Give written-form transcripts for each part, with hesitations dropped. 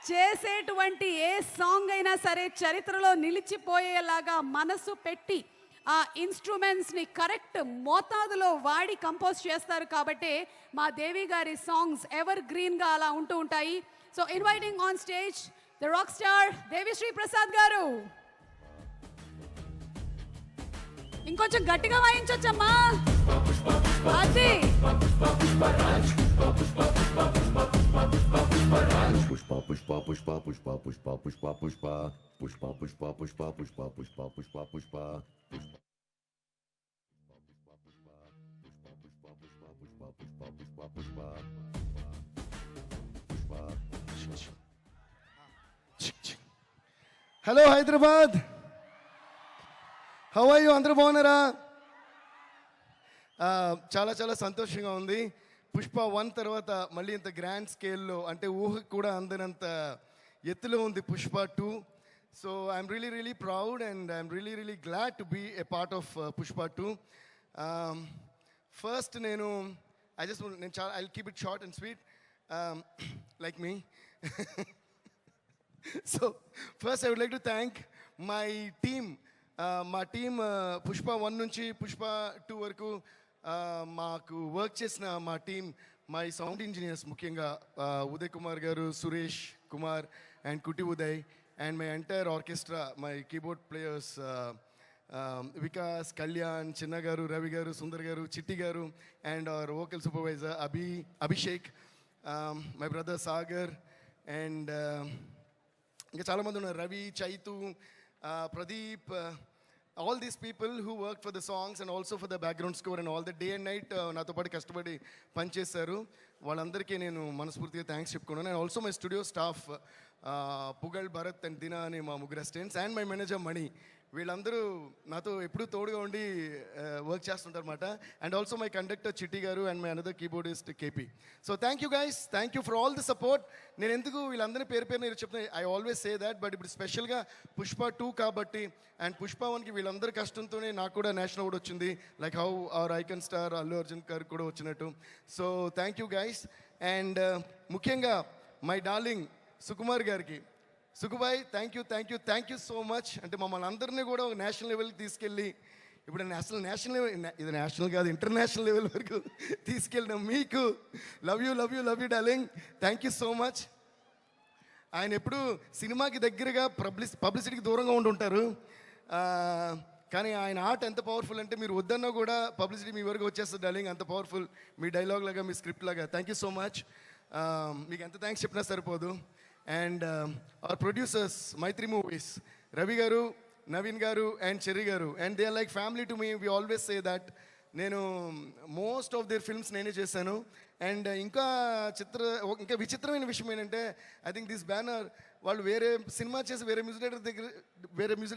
చేసేటువంటి ఏ సాంగ్ అయినా సరే చరిత్రలో నిలిచిపోయేలాగా మనసు పెట్టి ఆ ఇన్స్ట్రుమెంట్స్ని కరెక్ట్ మోతాదులో వాడి కంపోజ్ చేస్తారు కాబట్టి మా దేవి గారి సాంగ్స్ ఎవర్ గ్రీన్గా అలా ఉంటూ ఉంటాయి. So inviting on stage the rock star Devi Sri Prasad garu. ఇంకొంచెం గట్టిగా వాయించొచ్చమ్మా. అది Pushpa Pushpa Pushpa Pushpa Pushpa Pushpa Pushpa Pushpa Pushpa Pushpa Pushpa Pushpa Pushpa Pushpa hello Hyderabad, how are you? అందరూ బాగున్నారా? చాలా చాలా సంతోషంగా ఉంది. పుష్ప 1 తర్వాత మళ్ళీ ఇంత గ్రాండ్ స్కేల్లో, అంటే ఊహకు కూడా అందనంత ఎత్తులో ఉంది Pushpa 2. So I'm really proud and I'm really glad to be a part of Pushpa 2. First నేను I keep it short and sweet like me. So first I would like to thank my team. మా team Pushpa 1 నుంచి పుష్ప 2 వరకు మాకు work చేసిన మా team, my sound engineers, ముఖ్యంగా Uday Kumar garu, Suresh Kumar and Kuti Uday, and my entire orchestra, my keyboard players Vikas, Kalyan, Chinna garu, Ravi garu, Sundar garu, Chitti garu, and our vocal supervisor Abhishek, my brother Sagar, and ఇంకా చాలామంది ఉన్నారు, Ravi, Chaitu, Pradeep, all these people who worked for the songs and also for the background score and all the day and night నాతో పాటు కష్టపడి పనిచేశారు. వాళ్ళందరికీ నేను మనస్ఫూర్తిగా థ్యాంక్స్ చెప్పుకున్నాను. And also my studio staff Pugal, Bharath and Dina అని మా ముగ్గురు assistants, and my manager Mani. వీళ్ళందరూ నాతో ఎప్పుడూ తోడుగా ఉండి వర్క్ చేస్తుంటారు అనమాట. And also my conductor Chitti garu and my another keyboardist KP. So thank you guys, thank you for all the support. నేను ఎందుకు వీళ్ళందరినీ పేరు నేను చెప్తున్నా, I always say that, but ఇప్పుడు స్పెషల్గా పుష్ప 2 కాబట్టి అండ్ పుష్ప 1కి వీళ్ళందరి కష్టంతోనే నాకు కూడా నేషనల్ అవార్డు వచ్చింది, like how our icon star Allu Arjun గారు కూడా వచ్చినట్టు. So thank you guys. And ముఖ్యంగా మై డార్లింగ్ సుకుమార్ గారికి, Sukubai, thank you so much. అంటే మమ్మల్ని అందరినీ కూడా ఒక నేషనల్ లెవెల్కి తీసుకెళ్ళి, ఇప్పుడు నేషనల్ లెవెల్, ఇది నేషనల్ కాదు ఇంటర్నేషనల్ లెవెల్ వరకు తీసుకెళ్ళిన మీకు love you darling, thank you so much. ఆయన ఎప్పుడు సినిమాకి దగ్గరగా పబ్లిసిటీకి దూరంగా ఉంటుంటారు, కానీ ఆయన ఆర్ట్ ఎంత పవర్ఫుల్ అంటే మీరు వద్దన్నా కూడా పబ్లిసిటీ మీ వరకు వచ్చేస్తుంది డార్లింగ్, అంత పవర్ఫుల్ మీ డైలాగ్ లాగా, మీ స్క్రిప్ట్ లాగా. Thank you so much. మీకు ఎంత థ్యాంక్స్ చెప్పినా సరిపోదు. And our producers, Mythri movies, Ravi garu, Naveen garu and Cherry garu, and they are like family to me. We always say that. నేను మోస్ట్ ఆఫ్ దేర్ ఫిల్మ్స్ నేనే చేశాను. అండ్ ఇంకా విచిత్రమైన విషయం ఏంటంటే, ఐ థింక్ దిస్ బ్యానర్ వాళ్ళు వేరే సినిమా చేసి వేరే మ్యూజిక్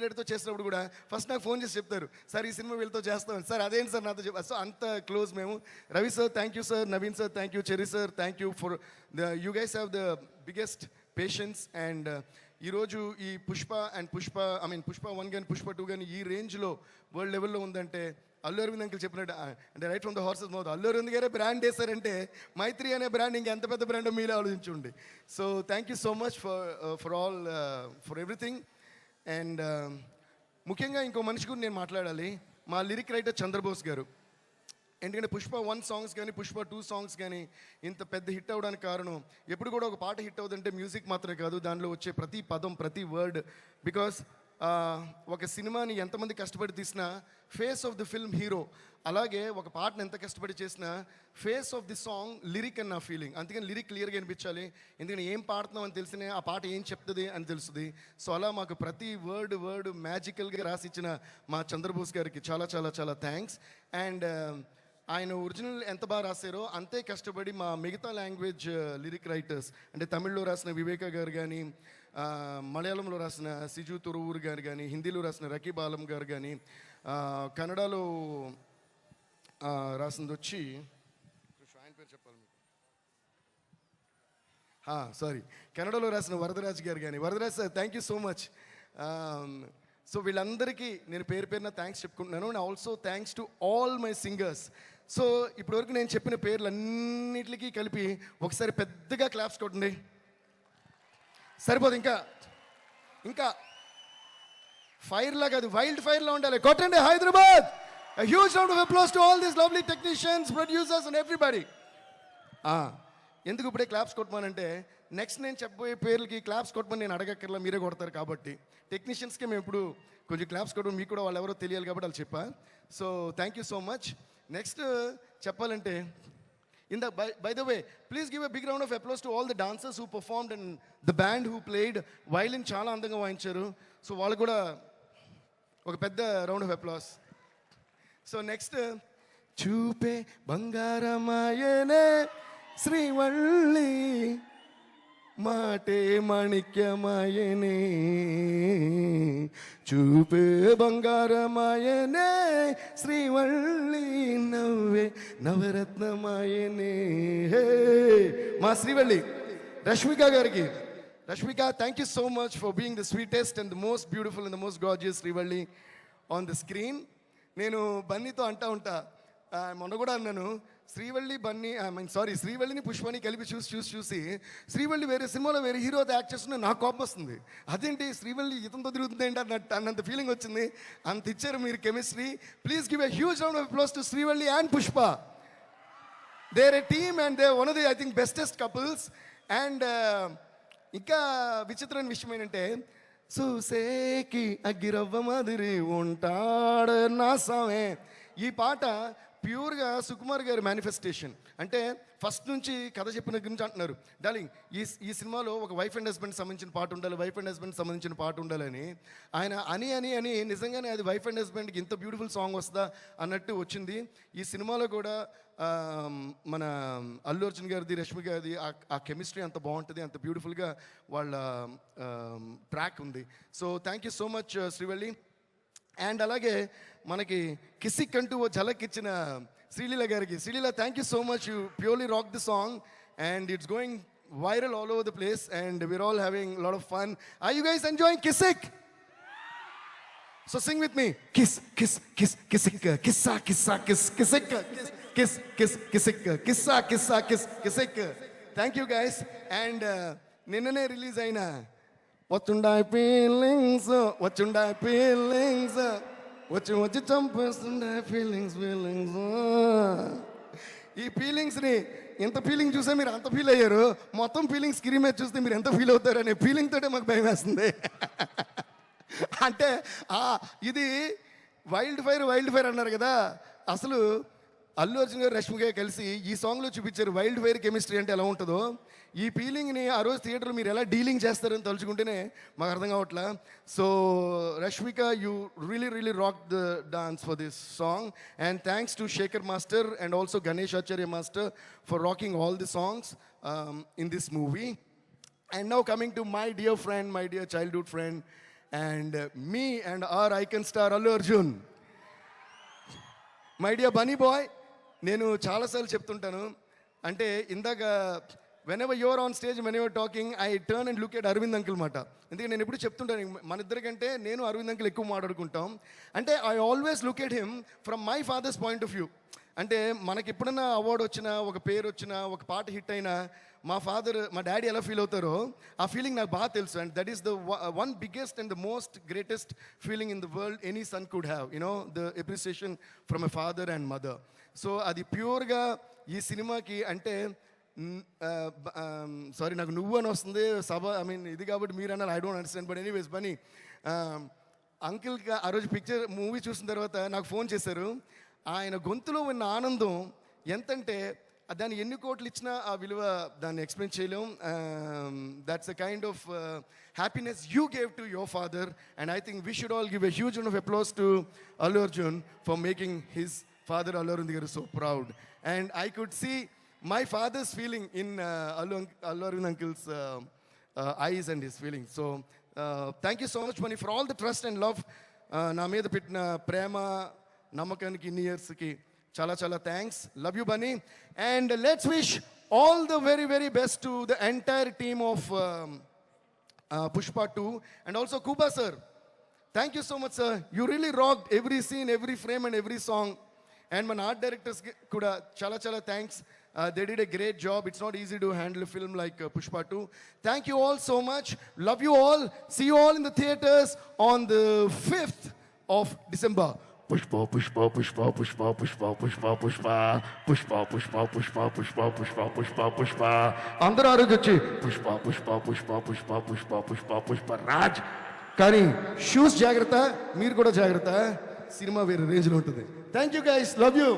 డైరెక్టర్తో చేసినప్పుడు కూడా ఫస్ట్ నాకు ఫోన్ చేసి చెప్తారు, సార్ ఈ సినిమా వీళ్ళతో చేస్తామని. సార్ అదేంటి సార్ నాతో చెప్పారు. సో అంత క్లోజ్ మేము. Ravi sir thank you sir, Naveen sir thank you, cherry sir thank you for you guys have the biggest patience. And ఈరోజు ఈ పుష్ప 1 కానీ పుష్ప 2 కానీ ఈ రేంజ్లో వరల్డ్ లెవెల్లో ఉందంటే అల్లు అరవింద్ అంకుల్ చెప్పినట్టు, అంటే right from the horse's mouth, Allu Aravind గారే బ్రాండ్ వేశారంటే మైత్రి అనే బ్రాండ్ ఇంకెంత పెద్ద బ్రాండ్ మీరే ఆలోచించండి. So thank you so much for everything. And ముఖ్యంగా ఇంకో మనిషి గురించి నేను మాట్లాడాలి, మా లిరిక్ రైటర్ చంద్రబోస్ గారు. ఎందుకంటే పుష్ప 1 సాంగ్స్ కానీ పుష్ప 2 సాంగ్స్ కానీ ఇంత పెద్ద హిట్ అవ్వడానికి కారణం, ఎప్పుడు కూడా ఒక పాట హిట్ అవుతుందంటే మ్యూజిక్ మాత్రమే కాదు, దానిలో వచ్చే ప్రతి పదం, ప్రతి వర్డ్. బికాస్ ఒక సినిమాని ఎంతమంది కష్టపడి తీసినా face of the film hero, అలాగే ఒక పాటను ఎంత కష్టపడి చేసినా face of the song lyric అని నా ఫీలింగ్. అందుకని లిరిక్ క్లియర్గా అనిపించాలి, ఎందుకంటే ఏం పాడుతున్నాం అని తెలిసినే ఆ పాట ఏం చెప్తుంది అని తెలుస్తుంది. సో అలా మాకు ప్రతి వర్డ్ మ్యాజికల్గా రాసిచ్చిన మా చంద్రబోస్ గారికి చాలా చాలా చాలా థ్యాంక్స్. అండ్ ఆయన ఒరిజినల్ ఎంత బాగా రాశారో అంతే కష్టపడి మా మిగతా లాంగ్వేజ్ లిరిక్ రైటర్స్, అంటే తమిళ్లో రాసిన వివేక గారు కానీ, మలయాళంలో రాసిన సిజు తురువూరు గారు కానీ, హిందీలో రాసిన రకీబ్ ఆలం గారు కానీ, కన్నడలో రాసింది వచ్చి ఆయన పేరు చెప్పాలి మీకు, సారీ, కన్నడలో రాసిన వరదరాజ్ గారు కానీ. Varadaraj sir thank you so much. So వీళ్ళందరికీ నేను పేరున థ్యాంక్స్ చెప్పుకుంటున్నాను. And also thanks to all my singers. So ఇప్పటివరకు నేను చెప్పిన పేర్లన్నిటికీ కలిపి ఒకసారి పెద్దగా క్లాప్స్ కొట్టండి. సరిపోదు, ఇంకా ఇంకా ఫైర్ లా కాదు, వైల్డ్ ఫైర్ లా ఉండాలి. కొట్టండి Hyderabad. A huge round of applause to all these lovely technicians, producers and everybody. ఎందుకు ఇప్పుడే క్లాప్స్ కొట్టమనంటే నెక్స్ట్ నేను చెప్పబోయే పేర్లకి క్లాప్స్ కొట్టమని నేను అడగక్కర్లా, మీరే కొడతారు కాబట్టి. టెక్నీషియన్స్కి మేము ఇప్పుడు కొంచెం క్లాప్స్ కొట్టడం, మీకు కూడా వాళ్ళు ఎవరో తెలియాలి కాబట్టి వాళ్ళు చెప్పా. So thank you so much. Next చెప్పాలంటే by the way, please give a big round of applause to all the dancers who performed and the band who played. Violin చాలా అందంగా వాయించారు. సో వాళ్ళు కూడా ఒక పెద్ద round of applause. So next చూపే బంగారమాయనే శ్రీవల్లి, మాటే మాణిక్యమాయనే, చూపే బంగారమాయనే శ్రీవల్లి, నవ్వే నవరత్నమాయనే. మా శ్రీవల్లి రష్మిక గారికి, Rashmika, thank you so much for being the sweetest and the most beautiful and the most gorgeous Srivalli on the screen. నేను బన్నీతో అంటా ఉంటా, మొన్న కూడా అన్నాను, శ్రీవల్లి బన్నీ శ్రీవల్లిని పుష్పని కలిపి చూసి శ్రీవల్లి వేరే సినిమాలో వేరే హీరోతో యాక్ట్ చేస్తున్నా నాకు కోపం వస్తుంది. అదేంటి శ్రీవల్లి ఇతంతో తిరుగుతుంది ఏంటి అన్నంత ఫీలింగ్ వచ్చింది. అంత ఇచ్చారు మీరు chemistry. Please give a huge round of applause to Srivalli and Pushpa. They're a team and they one of the I think bestest couples. And ఇంకా విచిత్రమైన విషయం ఏంటంటే, చూసేకి అగ్గిరవ్వ మాదిరి ఉంటాడు నా సామే, ఈ పాట ప్యూర్గా సుకుమార్ గారి మేనిఫెస్టేషన్. అంటే ఫస్ట్ నుంచి కథ చెప్పిన గురించి అంటున్నారు, డార్లింగ్ ఈ సినిమాలో ఒక వైఫ్ అండ్ హస్బెండ్ సంబంధించిన పాట ఉండాలి, వైఫ్ అండ్ హస్బెండ్ సంబంధించిన పాట ఉండాలని ఆయన అని నిజంగానే అది వైఫ్ అండ్ హస్బెండ్కి ఇంత బ్యూటిఫుల్ సాంగ్ వస్తుందా అన్నట్టు వచ్చింది. ఈ సినిమాలో కూడా మన అల్లు అర్జున్ గారిది, రష్మి గారిది ఆ కెమిస్ట్రీ అంత బాగుంటుంది, అంత బ్యూటిఫుల్గా వాళ్ళ ట్రాక్ ఉంది. So thank you so much Srivalli. And అలాగే మనకి కిసిక్ అంటూ ఓ ఝలక్ ఇచ్చిన శ్రీలీల గారికి, Sreeleela thank you so much, you purely rock the song and it's going viral all over the place and we're all having lot of fun. Are you guys enjoying Kissik? So sing with me, kiss kiss kiss Kissik, కిస్సా కిస్సా kiss Kissik, kiss kiss Kissik, కిస్సా కిస్సా kiss Kissik. Thank you guys. And నిన్ననే release అయిన వచ్చుండాయి feelings, వచ్చుండాయి feelings, వచ్చి చంపేస్తుండే feelings. ఈ ఫీలింగ్స్ని ఎంత ఫీలింగ్ చూసే మీరు అంత ఫీల్ అయ్యారు, మొత్తం ఫీలింగ్స్ స్క్రీన్ మీద చూస్తే మీరు ఎంత ఫీల్ అవుతారు అనే ఫీలింగ్ తోటే మాకు భయం వేస్తుంది. అంటే ఇది వైల్డ్ ఫైర్ అన్నారు కదా, అసలు అల్లు అర్జున్ గారు రష్మిక కలిసి ఈ సాంగ్లో చూపించారు వైల్డ్ ఫైర్ కెమిస్ట్రీ అంటే ఎలా ఉంటుందో. ఈ ఫీలింగ్ని ఆ రోజు థియేటర్లో మీరు ఎలా డీలింగ్ చేస్తారని తలుచుకుంటేనే మాకు అర్థం కావట్లా. So Rashmika, you really rock the dance for this song and thanks to Shekhar master and also Ganesh Acharya master for rocking all the songs in this movie. And now coming to my dear friend, my dear childhood friend and me and our icon star Allu Arjun, my dear Bunny boy. నేను చాలాసార్లు చెప్తుంటాను, అంటే ఇందాక whenever you're on stage, when you're talking, I turn and look at Aravind uncle మాట. ఎందుకంటే నేను ఎప్పుడు చెప్తుంటాను, మన ఇద్దరికంటే నేను అరవింద్ అంకుల్ ఎక్కువ మాట్లాడుకుంటాం. అంటే I always look at him from my father's point of view. అంటే మనకి ఎప్పుడన్నా అవార్డు వచ్చినా, ఒక పేరు వచ్చినా, ఒక పాట హిట్ అయినా మా డాడీ ఎలా ఫీల్ అవుతారో ఆ ఫీలింగ్ నాకు బాగా తెలుసు. And that is the one biggest and the most greatest feeling in the world any son could have, the appreciation from a father and mother. So అది ప్యూర్గా ఈ సినిమాకి అంటే సారీ నాకు నువ్వు అని వస్తుంది ఇది కాబట్టి మీరు అన్నారు, I don't understand. But anyways Bunny అంకిల్కి ఆ రోజు మూవీ చూసిన తర్వాత నాకు ఫోన్ చేశారు. ఆయన గొంతులో ఉన్న ఆనందం ఎంతంటే దాన్ని ఎన్ని కోట్లు ఇచ్చినా ఆ విలువ దాన్ని ఎక్స్ప్లెయిన్ చేయలేం. That's a kind of happiness you gave to your father and I think we should all give a huge round of applause to Allu Arjun for making his father Allu Arvind garu so proud. And I could see my father's feeling in Allu Arvind uncle's eyes and his feelings. So thank you so much Bunny for all the trust and love na meeda pettina prema namakaniki in years ki chala thanks. Love you Bunny. And let's wish all the very best to the entire team of Pushpa 2 and also Kuba sir. Thank you so much sir, you really rocked every scene, every frame and every song. And మన art డైరెక్టర్స్కి కూడా చాలా thanks. They did a great job. It's not easy to handle a film like Pushpa 2. Thank you all so much. Love you all. See you all in the theaters on the 5th of December. Pushpa, pushpa, pushpa, pushpa, pushpa, pushpa, pushpa, pushpa, pushpa, pushpa, pushpa, pushpa, pushpa, pushpa. అందరూ ఆరోగ్యం Pushpa, pushpa, pushpa, pushpa, pushpa, pushpa, pushpa. Raj. కానీ shoes జాగ్రత్త, మీరు కూడా జాగ్రత్త. Cinema వేరే రేంజ్లో ఉంటుంది. Thank you guys, love you.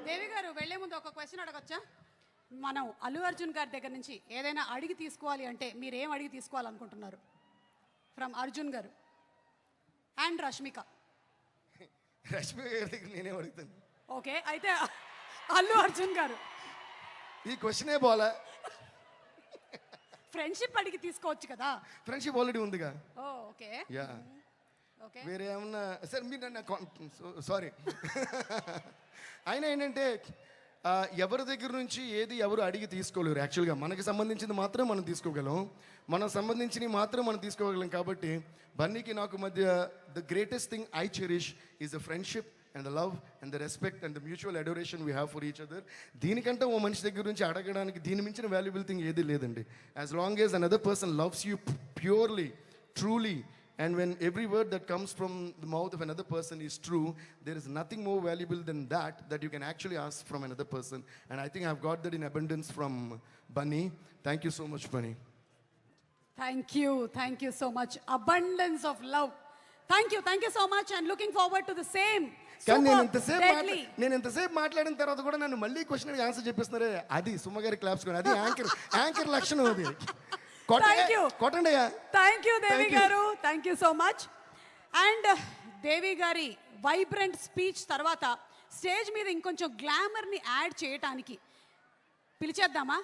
Devi garu వెళ్లే ముందు ఒక క్వశ్చన్ అడగొచ్చా? మనం అల్లు అర్జున్ గారి దగ్గర నుంచి ఏదైనా అడిగి తీసుకోవాలి అంటే మీరు ఏం అడిగి తీసుకోవాలనుకుంటున్నారు? ఫ్రమ్ అర్జున్ గారు అండ్ రష్మిక. రష్మి గారి దగ్గర నేనే అడుగుతాను. ఓకే, అయితే అల్లు అర్జున్ గారు ఈ క్వశ్చనే పోలా. ఫ్రెండ్షిప్ అడిగి తీసుకోవచ్చు కదా. ఫ్రెండ్షిప్ ఆల్రెడీ ఉందిగా. ఓ ఓకే యా, ఓకే. వేరే ఏమన్నా సార్ మీరు నన్ను సారీ. అయినా ఏంటంటే ఎవరి దగ్గర నుంచి ఏది ఎవరు అడిగి తీసుకోలేరు. యాక్చువల్గా మనకి సంబంధించింది మాత్రం మనం తీసుకోగలం, మనకు సంబంధించినవి మాత్రం మనం తీసుకోగలం. కాబట్టి బన్నీకి నాకు మధ్య the greatest thing I cherish is the friendship and the love and the respect and the mutual adoration we have for each other. దీనికంటే ఓ మనిషి దగ్గర నుంచి అడగడానికి దీని మించిన వాల్యుబుల్ థింగ్ ఏది లేదండి. As long as another person loves you purely, truly, and when every word that comes from the mouth of another person is true, there is nothing more valuable than that you can actually ask from another person. And I think I've got that in abundance from Bunny. Thank you so much, Bunny. Thank you so much. Abundance of love. Thank you so much, and looking forward to the same. కానీ Deadly. నేను ఇంతసేపు మాట్లాడిన తర్వాత కూడా నన్ను మళ్ళీ question answer చెప్పిస్తున్నారే, అది సుమ్మగారి claps కొని, అది యాంకర్ లక్షణం. అది కొట్టండి. Thank you Devi garu, thank you so much. And Devi గారి వైబ్రెంట్ స్పీచ్ తర్వాత స్టేజ్ మీద ఇంకొంచెం గ్లామర్ని యాడ్ చేయటానికి పిలిచేద్దామా?